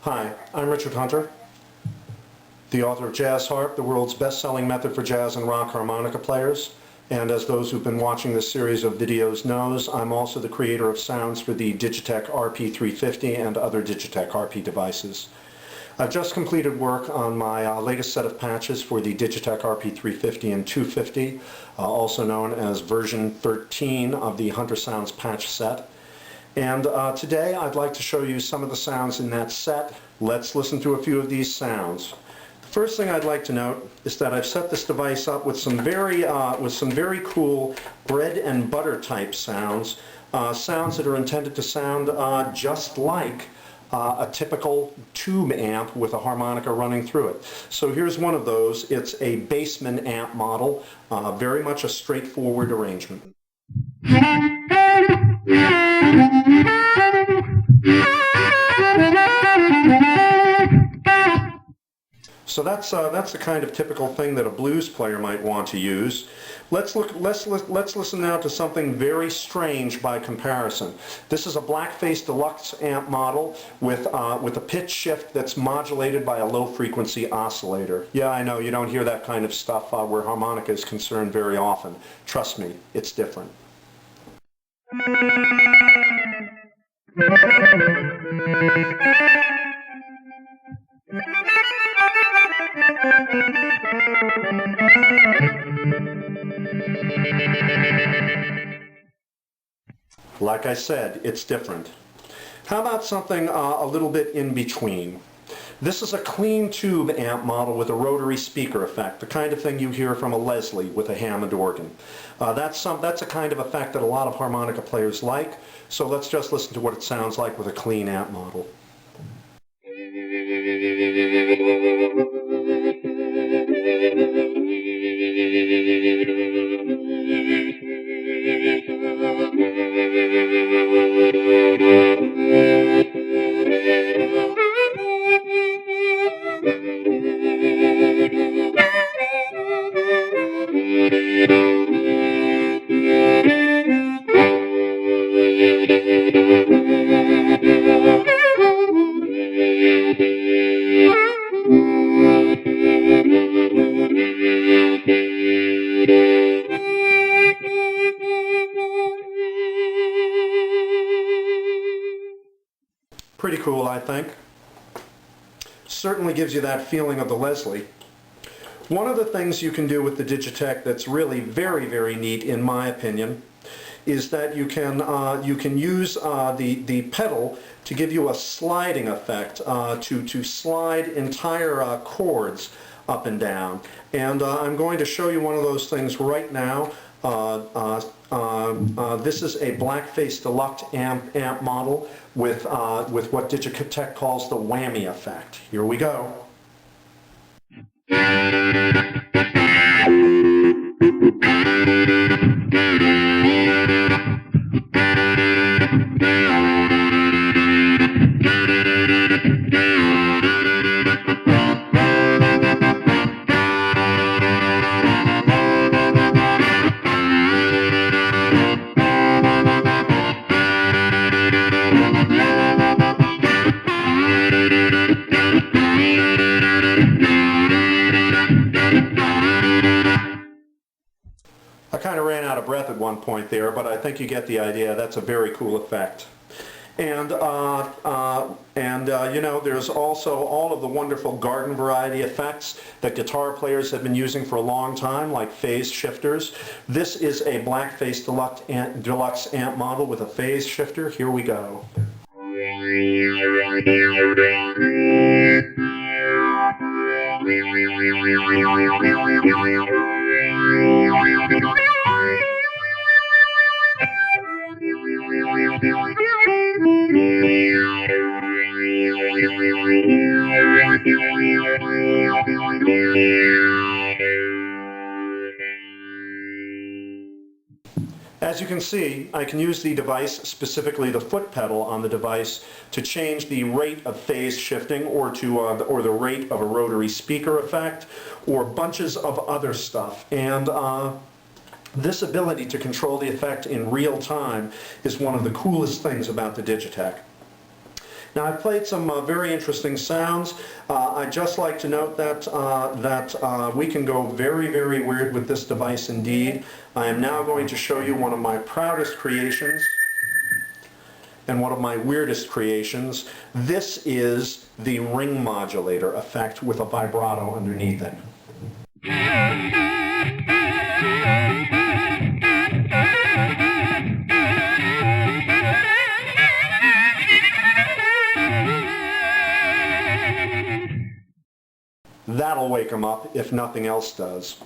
Hi, I'm Richard Hunter, the author of Jazz Harp, the world's best-selling method for jazz and rock harmonica players. And as those who've been watching this series of videos knows, I'm also the creator of sounds for the Digitech RP350 and other Digitech RP devices. I've just completed work on my latest set of patches for the Digitech RP350 and 250, also known as version 13 of the Hunter Sounds patch set. And today I'd like to show you some of the sounds in that set. Let's listen to a few of these sounds. The first thing I'd like to note is that I've set this device up with some very cool bread and butter type sounds, sounds that are intended to sound just like a typical tube amp with a harmonica running through it. So here's one of those. It's a Bassman amp model, very much a straightforward arrangement. So that's the kind of typical thing that a blues player might want to use. Let's listen now to something very strange by comparison. This is a Blackface Deluxe amp model with a pitch shift that's modulated by a low-frequency oscillator. Yeah, I know you don't hear that kind of stuff where harmonica is concerned very often. Trust me, it's different. Like I said, it's different. How about something a little bit in between? This is a clean tube amp model with a rotary speaker effect, the kind of thing you hear from a Leslie with a Hammond organ. That's a kind of effect that a lot of harmonica players like, so let's just listen to what it sounds like with a clean amp model. Pretty cool, I think. Certainly gives you that feeling of the Leslie. One of the things you can do with the Digitech that's really very, very neat, in my opinion, is that you can use the pedal to give you a sliding effect, to slide entire chords up and down. And I'm going to show you one of those things right now. This is a Blackface Deluxe amp model with what Digitech calls the whammy effect. Here we go. I kind of ran out of breath at one point there, but I think you get the idea. That's a very cool effect. And you know, there's also all of the wonderful garden variety effects that guitar players have been using for a long time, like phase shifters. This is a Blackface Deluxe amp model with a phase shifter. Here we go. As you can see, I can use the device, specifically the foot pedal on the device, to change the rate of phase shifting or the rate of a rotary speaker effect or bunches of other stuff. And this ability to control the effect in real time is one of the coolest things about the Digitech. Now, I've played some very interesting sounds. I'd just like to note that we can go very, very weird with this device indeed. I am now going to show you one of my proudest creations and one of my weirdest creations. This is the ring modulator effect with a vibrato underneath it. That'll wake them up if nothing else does.